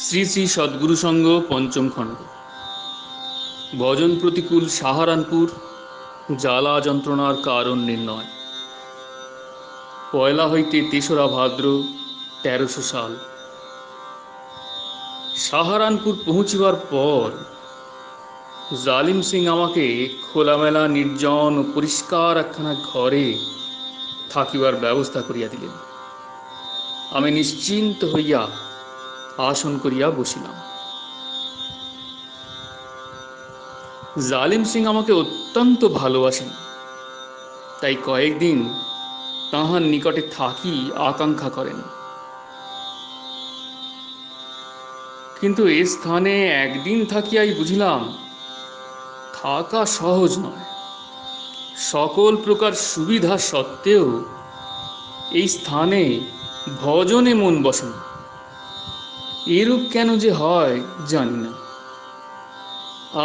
শ্রী শ্রী সদ্গুরু সংঘ পঞ্চম খণ্ড। ভজন প্রতিকূল সাহারানপুর, জ্বালা যন্ত্রণার কারণ নির্ণয়। পয়লা হইতে ৩রা ভাদ্র ১৩০০ সাল। সাহারানপুর পৌঁছিবার পর জালিম সিং আমাকে খোলামেলা নির্জন ও পরিষ্কার একখানা ঘরে থাকিবার ব্যবস্থা করিয়া দিলেন। আমি নিশ্চিন্ত হইয়া আসন করিয়া বসিলাম। জালিম সিং আমাকে অত্যন্ত ভালোবাসেন, তাই কয়েকদিন তাহার নিকটে থাকি আকাঙ্ক্ষা করেন। কিন্তু এ স্থানে একদিন থাকিয়াই বুঝিলাম থাকা সহজ নয়। সকল প্রকার সুবিধা সত্ত্বেও এই স্থানে ভজনে মন বসে না। এরূপ কেন যে হয় জানি না।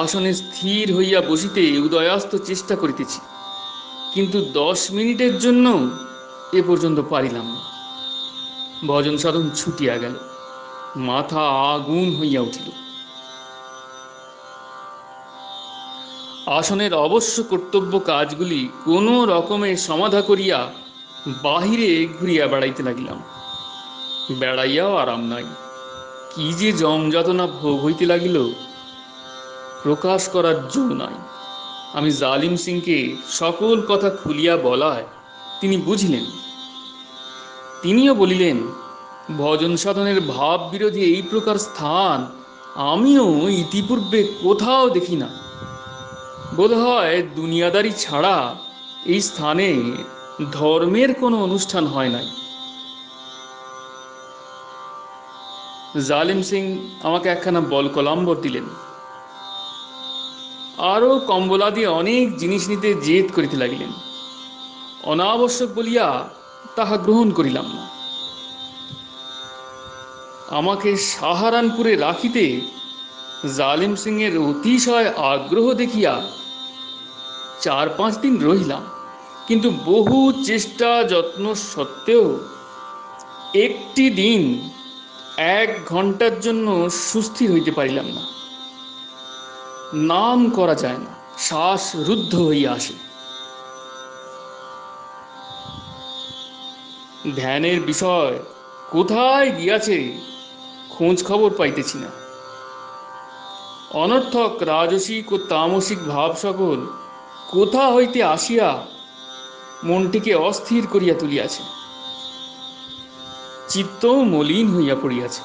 আসনে স্থির হইয়া বসিতে উদয়াস্ত চেষ্টা করিতেছি, কিন্তু 10 মিনিটের জন্য এ পর্যন্ত পারিলাম না। ভজন সাধন ছুটিয়া গেল, মাথা আগুন হইয়া উঠিল। আসনের অবশ্য কর্তব্য কাজগুলি কোনো রকমে সমাধা করিয়া বাহিরে ঘুরিয়া বেড়াইতে লাগিলাম। বেড়াইয়াও আরাম নাই। কি যে যমযাতনা ভোগ হইতে লাগিল, প্রকাশ করার জো নাই। আমি জালিম সিংকে সকল কথা খুলিয়া বলায় তিনি বুঝিলেন। তিনিও বলিলেন, ভজন সাধনের ভাব বিরোধী এই প্রকার স্থান আমিও ইতিপূর্বে কোথাও দেখি না। বোধহয় দুনিয়াদারি ছাড়া এই স্থানে ধর্মের কোনো অনুষ্ঠান হয় নাই। জালিম সিং আমাকে একখানা বলকলাম্বর দিলেন। আরও কম্বলাদি অনেক জিনিস নিতে জেদ করিতে লাগিলেন। অনাবশ্যক বলিয়া তাহা গ্রহণ করিলাম না। আমাকে সাহারানপুরে রাখিতে জালিম সিং এর অতিশয় আগ্রহ দেখিয়া 4-5 দিন রহিলাম, কিন্তু বহু চেষ্টা যত্ন সত্ত্বেও একটি দিন 1 ঘন্টার জন্য সুস্থির হইতে পারিলাম না। নাম করা যায় না, শ্বাস রুদ্ধ হইয়া আসে। ধ্যানের বিষয় কোথায় গিয়াছে খোঁজ খবর পাইতেছি না। অনর্থক রাজসিক ও তামসিক ভাব সকল কোথা হইতে আসিয়া মনটিকে অস্থির করিয়া তুলিয়াছে। চিত্ত মলিন হইয়া পড়িয়াছে।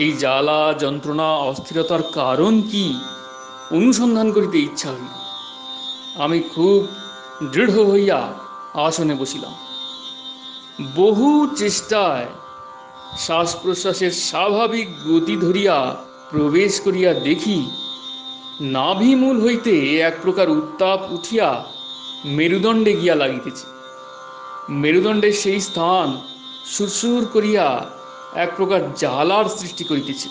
এই জ্বালা যন্ত্রণা অস্থিরতার কারণ কি অনুসন্ধান করিতে ইচ্ছা হইল। আমি খুব দৃঢ় হইয়া আসনে বসিলাম। বহু চেষ্টায় শ্বাস প্রশ্বাসের স্বাভাবিক গতি ধরিয়া প্রবেশ করিয়া দেখি নাভিমূল হইতে এক প্রকার উত্তাপ উঠিয়া মেরুদণ্ডে গিয়া লাগিতেছে। মেরুদণ্ডের সেই স্থান সুরসুর করিয়া এক প্রকার জ্বালার সৃষ্টি করিতেছে।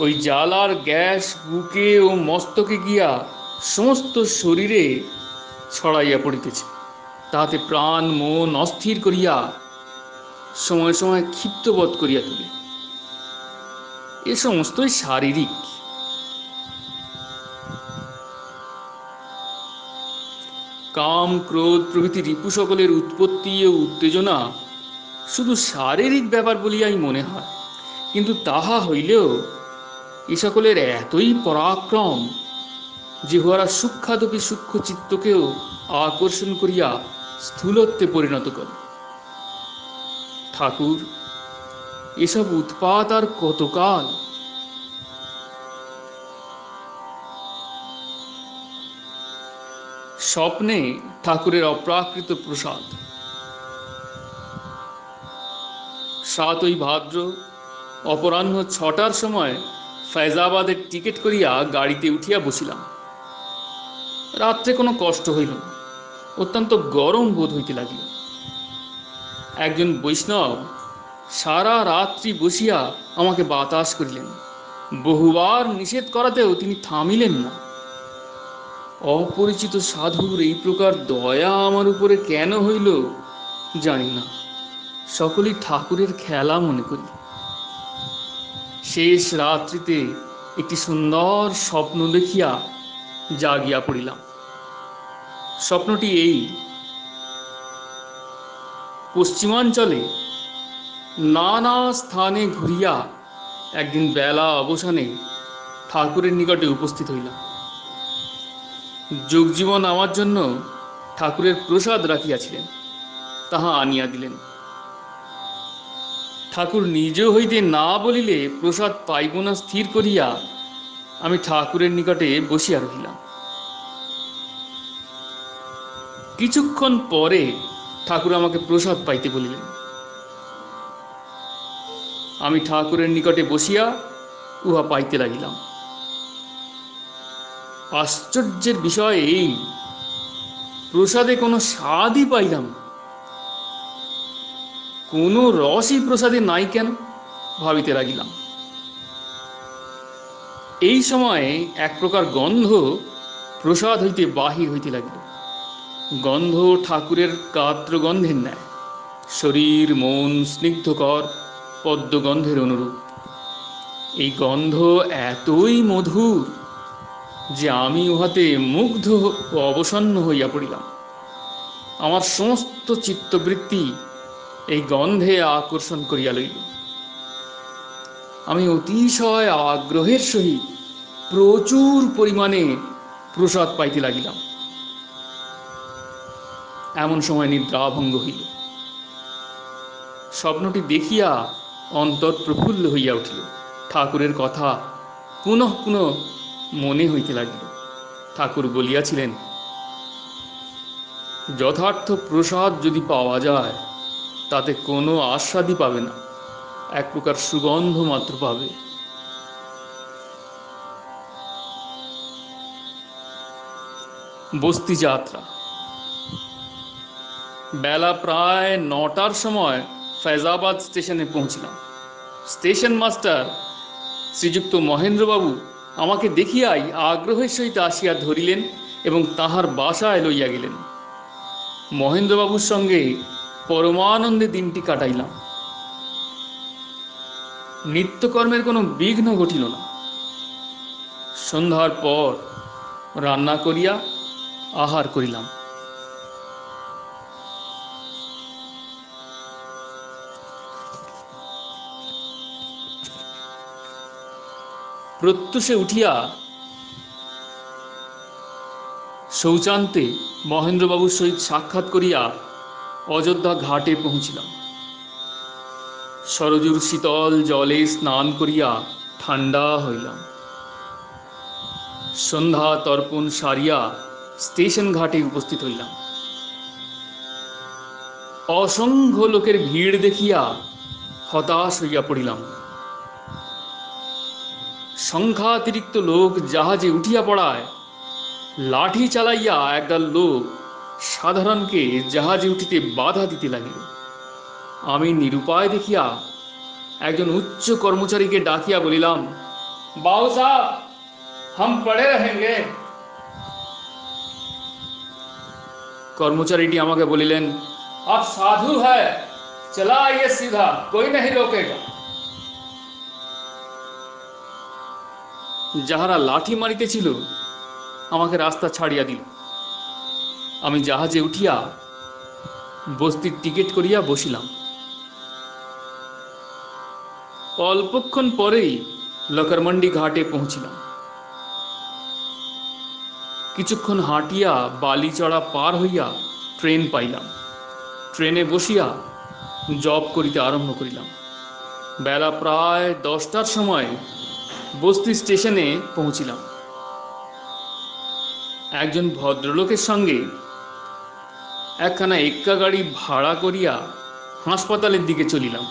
ওই জ্বালার গ্যাস বুকে ও মস্তকে গিয়া সমস্ত শরীরে ছড়াইয়া পড়িতেছে। তাহাতে প্রাণ মন অস্থির করিয়া সময় সময় ক্ষিপ্তবোধ করিয়া তোলে। এ সমস্তই শারীরিক। কাম ক্রোধ প্রভৃতি রিপু সকলের উৎপত্তি ও উত্তেজনা শুধু শারীরিক ব্যাপার বলিয়াই মনে হয়, কিন্তু তাহা হইলেও এ সকলের এতই পরাক্রম যে উহারা সূক্ষ্মাদপি সূক্ষ্ম চিত্তকেও আকর্ষণ করিয়া স্থূলত্বে পরিণত করে। ঠাকুর, এসব উৎপাত আর কতকাল? স্বপ্নে ঠাকুরের অপ্রাকৃত প্রসাদ। 7ই ভাদ্র অপরাহ্ন 6টার সময় ফৈজাবাদের টিকিট করিয়া গাড়িতে উঠিয়া বসিলাম। রাত্রে কোনো কষ্ট হইল না, অত্যন্ত গরম বোধ হইতে লাগিল। একজন বৈষ্ণব সারা রাত্রি বসিয়া আমাকে বাতাস করিলেন। বহুবার নিষেধ করাতেও তিনি থামিলেন না। অপরিচিত সাধুর এই প্রকার দয়া আমার উপরে কেন হইল জানি না। সকলেই ঠাকুরের খেলা মনে করি। শেষ রাত্রিতে একটি সুন্দর স্বপ্ন দেখিয়া জাগিয়া পড়িলাম। স্বপ্নটি এই: পশ্চিমাঞ্চলে নানা স্থানে ঘুরিয়া একদিন বেলা অবসানে ঠাকুরের নিকটে উপস্থিত হইলাম। যোগজীবন আমার জন্য ঠাকুরের প্রসাদ রাখিয়াছিলেন, তাহা আনিয়া দিলেন। ঠাকুর নিজ হইতে না বলিলে প্রসাদ পাইব না স্থির করিয়া আমি ঠাকুরের নিকটে বসিয়া রহিলাম। কিছুক্ষণ পরে ঠাকুর আমাকে প্রসাদ পাইতে বলিলেন। আমি ঠাকুরের নিকটে বসিয়া উহা পাইতে লাগিলাম। আশ্চর্যের বিষয় এই, প্রসাদে কোনো স্বাদই পাইলাম না। কোনো রসই প্রসাদে নাই কেন ভাবিতে লাগিলাম। এই সময়ে এক প্রকার গন্ধ প্রসাদ হইতে বাহির হইতে লাগিল। গন্ধ ঠাকুরের কাত্র গন্ধের ন্যায়, শরীর মন স্নিগ্ধকর পদ্মগন্ধের অনুরূপ। এই গন্ধ এতই মধুর যে আমি উহাতে মুগ্ধ ও অবসন্ন হইয়া পড়িলাম। আমার সমস্ত চিত্তবৃত্তি এই গন্ধে আকর্ষণ করিয়া লইল। আমি অতিশয় আগ্রহের সহিত প্রচুর পরিমাণে প্রসাদ পাইতে লাগিলাম। এমন সময় নিদ্রাভঙ্গ হইল। স্বপ্নটি দেখিয়া অন্তর প্রফুল্ল হইয়া উঠিল। ঠাকুরের কথা পুনঃ পুনঃ মনে হইতে লাগিল। ঠাকুর বলিয়াছিলেন, যথার্থ প্রসাদ যদি পাওয়া যায় তাতে কোনো আস্বাদই পাবে না, এক প্রকার সুগন্ধ মাত্র পাবে। বস্তি যাত্রা। বেলা প্রায় 9টার সময় ফৈজাবাদ স্টেশনে পৌঁছিলাম। স্টেশন মাস্টার শ্রীযুক্ত মহেন্দ্রবাবু আমাকে দেখিয়াই আগ্রহের সহিত আসিয়া ধরিলেন এবং তাহার বাসায় লইয়া গেলেন। মহেন্দ্রবাবুর সঙ্গে পরমানন্দে দিনটি কাটাইলাম। নিত্যকর্মের কোনো বিঘ্ন ঘটিল না। সন্ধ্যার পর রান্না করিয়া আহার করিলাম। প্রত্যুষে উঠিয়া শৌচান্তে মহেন্দ্রবাবুর সহিত সাক্ষাৎ করিয়া অযোধ্যা ঘাটে পৌঁছিলাম। সরজুর শীতল জলে স্নান করিয়া ঠান্ডা হইলাম। সন্ধ্যা তর্পণ সারিয়া স্টেশন ঘাটে উপস্থিত হইলাম। অসংখ্য লোকের ভিড় দেখিয়া হতাশ হইয়া পড়িলাম। সংখ্যাতিরিক্ত লোক জাহাজে উঠিয়া পড়ায় লাঠি চালাইয়া একদল লোক সাধারণকে জাহাজে উঠিতে বাধা দিতে লাগিল। আমি নিরুপায় দেখিয়া একজন উচ্চ কর্মচারীকে ডাকিয়া বলিলাম, বাবু সাহেব, हम पड़े रहेंगे। কর্মচারীটি আমাকে বলিলেন, आप साधु है, चला आइए सीधा, कोई नहीं रोकेगा। যাহারা লাঠি মারিতেছিল আমাকে রাস্তা ছাড়িয়া দিল। আমি জাহাজে উঠিয়া বস্তির টিকিট করিয়া বসিলাম। অল্পক্ষণ পরেই লকরমন্ডি ঘাটে পৌঁছিলাম। কিছুক্ষণ হাঁটিয়া বালিচড়া পার হইয়া ট্রেন পাইলাম। ট্রেনে বসিয়া জব করিতে আরম্ভ করিলাম। বেলা প্রায় 10টার সময় বস্তি স্টেশনে পৌঁছিলাম। একজন ভদ্রলোকের সঙ্গে একখানা এক্কা গাড়ি ভাড়া করিয়া হাসপাতালের দিকে চলিলাম।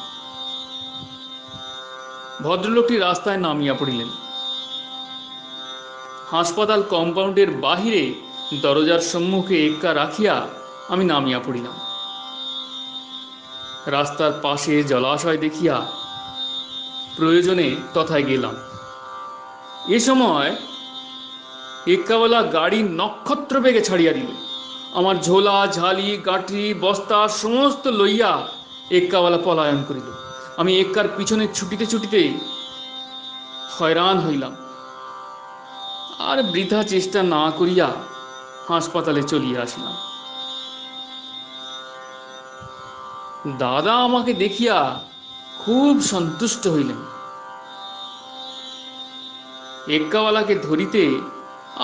ভদ্রলোকটি রাস্তায় নামিয়া পড়িলেন। হাসপাতাল কম্পাউন্ডের বাহিরে দরজার সম্মুখে এক্কা রাখিয়া আমি নামিয়া পড়িলাম। রাস্তার পাশে জলাশয় দেখিয়া প্রয়োজনে তথায় গেলাম। এ সময় এক্কাওয়ালা গাড়ি নক্ষত্র বেগে ছাড়িয়া দিল। আমার ঝোলা ঝালি গাঁঠি বস্তা সমস্ত লইয়া এক্কাওয়ালা পলায়ন করিল। আমি এক্কার পিছনে ছুটিতে ছুটিতে হয়রান হইলাম, আর বৃথা চেষ্টা না করিয়া হাসপাতালে চলিয়া আসিলাম। দাদা আমাকে দেখিয়া খুব সন্তুষ্ট হইলেন। এক্কাওয়ালাকে ধরিতে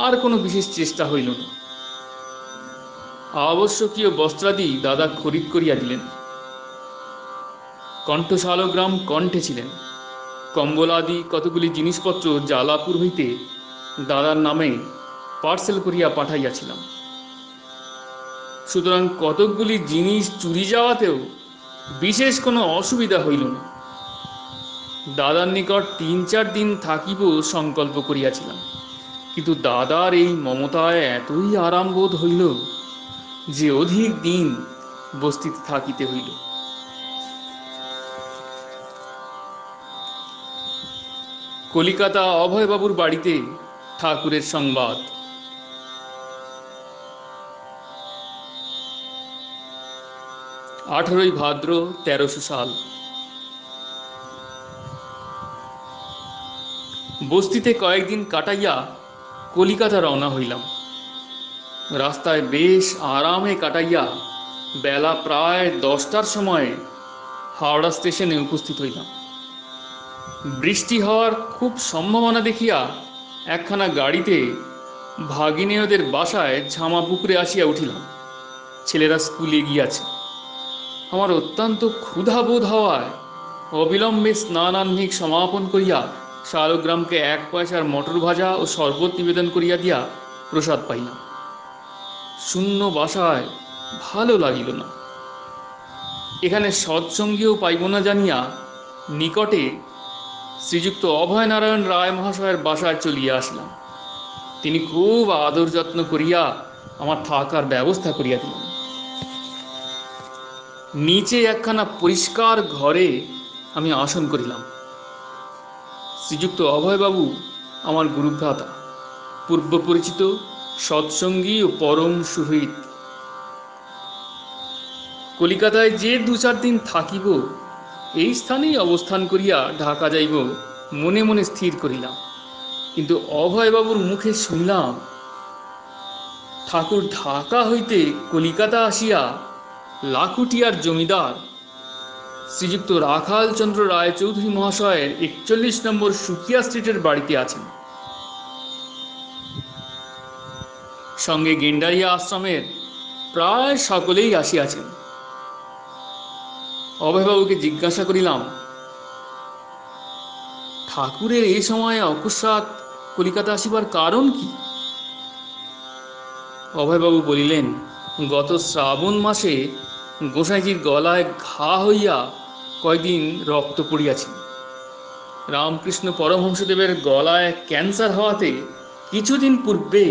আর কোনো বিশেষ চেষ্টা হইল না। আবশ্যকীয় বস্ত্রাদি দাদা খরিদ করিয়া দিলেন। কণ্ঠশালগ্রাম কণ্ঠে ছিলেন। কম্বলাদি কতগুলি জিনিসপত্র জালাপুর হইতে দাদার নামে পার্সেল করিয়া পাঠাইয়াছিলাম। সুতরাং কতকগুলি জিনিস চুরি যাওয়াতেও বিশেষ কোনো অসুবিধা হইল না। দাদার নিকট ৩-৪ দিন থাকিব সংকল্প করিয়াছিলাম, কিন্তু দাদার এই মমতায় এতই আরাম বোধ হইল যে অধিক দিন বস্তিতে থাকিতে হইল। কলিকাতা অভয়বাবুর বাড়িতে ঠাকুরের সংবাদ। আঠারোই ভাদ্র ১৩০০ সাল। বস্তিতে কয়েকদিন কাটাইয়া কলিকাতা রওনা হইলাম। রাস্তায় বেশ আরামে কাটাইয়া বেলা প্রায় ১০টার সময় হাওড়া স্টেশনে উপস্থিত হইলাম। বৃষ্টি হওয়ার খুব সম্ভাবনা দেখিয়া একখানা গাড়িতে ভাগিনেয়দের বাসায় ঝামা পুকুরে আসিয়া উঠিলাম। ছেলেরা স্কুলে গিয়াছে। আমার অত্যন্ত ক্ষুধা বোধ হওয়ায় অবিলম্বে স্নানাহ্নিক সমাপন করিয়া শালগ্রামকে ১ পয়সার মটর ভাজা ও শরবত নিবেদন করিয়া দিয়া প্রসাদ পাইলাম। শূন্য বাসায় ভালো লাগিল না। এখানে সৎসঙ্গীও পাইব না জানিয়া নিকটে শ্রীযুক্ত অভয়নারায়ণ রায় মহাশয়ের বাসায় চলিয়া আসলাম। তিনি খুব আদর যত্ন করিয়া আমার থাকার ব্যবস্থা করিয়া দিলেন। নিচে একখানা পরিষ্কার ঘরে আমি আসন করিলাম। শ্রীযুক্ত অভয়বাবু আমার গুরুভ্রাতা, পূর্ব পরিচিত, সৎসঙ্গী ও পরম সুহৃদ। কলিকাতায় যে ২-৪ দিন থাকিব, এই স্থানেই অবস্থান করিয়া ঢাকা যাইব মনে মনে স্থির করিলাম। কিন্তু অভয়বাবুর মুখে শুনলাম ঠাকুর ঢাকা হইতে কলিকাতা আসিয়া লাখুটিয়ার জমিদার শ্রীযুক্ত রাখালচন্দ্র রায়চৌধুরী মহাশয়ের ৪১ নম্বর সুকিয়া স্ট্রিটের বাড়িতে আছেন। সঙ্গে গেন্ডারিয়া আশ্রমের প্রায় সকলেই আসিয়াছেন। অভয়বাবুকে জিজ্ঞাসা করিলাম, ঠাকুরের এই সময়ে অকস্মাৎ কলিকাতা আসিবার কারণ কি? অভয়বাবু বলিলেন, গত শ্রাবণ মাসে গোসাইজির গলায় ঘা হইয়া কয়েকদিন রক্ত পড়িয়াছিল। রামকৃষ্ণ পরমহংসদেবের গলায় ক্যান্সার হওয়াতে কিছুদিন পূর্বে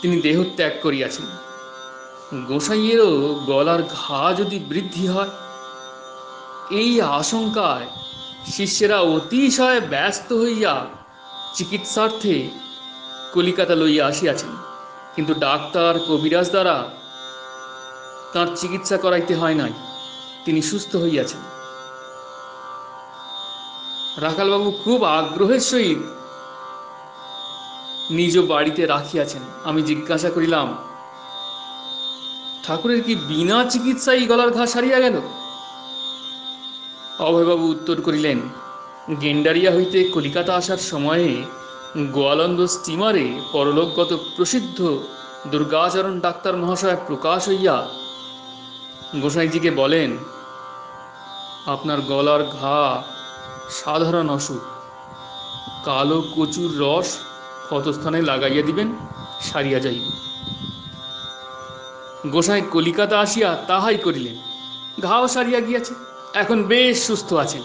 তিনি দেহত্যাগ করিয়াছেন। গোসাইয়েরও গলার ঘা যদি বৃদ্ধি হয়, এই আশঙ্কায় শিষ্যেরা অতিশয় ব্যস্ত হইয়া চিকিৎসার্থে কলিকাতা লইয়া আসিয়াছেন। কিন্তু ডাক্তার কবিরাজ দ্বারা তাঁর চিকিৎসা করাইতে হয় নাই, তিনি সুস্থ হইয়াছেন। রাখালবাবু খুব আগ্রহের সহিত নিজ বাড়িতে রাখিয়াছেন। আমি জিজ্ঞাসা করিলাম, ঠাকুরের কি বিনা চিকিৎসায় গলার ঘা সারিয়া গেল? অভয়বাবু উত্তর করিলেন, গেন্ডারিয়া হইতে কলিকাতা আসার সময়ে গোয়ালন্দ স্টিমারে পরলোকগত প্রসিদ্ধ দুর্গাচরণ ডাক্তার মহাশয় প্রকাশ হইয়া গোসাইজিকে বলেন, আপনার গলার ঘা সাধারণ অসুখ, কালো কচুর রস ক্ষতস্থানে লাগাইয়া দিবেন, সারিয়া যাইবে। গোসাই কলিকাতা আসিয়া তাহাই করিলেন। ঘাও সারিয়া গিয়াছে, এখন বেশ সুস্থ আছেন।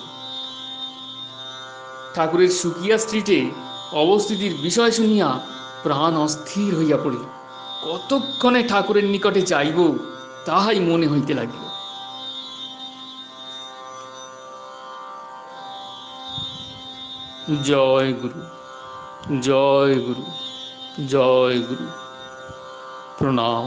ঠাকুরের সুকিয়া স্ট্রিটে অবস্থিতির বিষয় শুনিয়া প্রাণ অস্থির হইয়া পড়িল। কতক্ষণে ঠাকুরের নিকটে যাইব তাহাই মনে হইতে লাগিল। জয় গুরু, জয় গুরু, জয় গুরু, প্রণাম।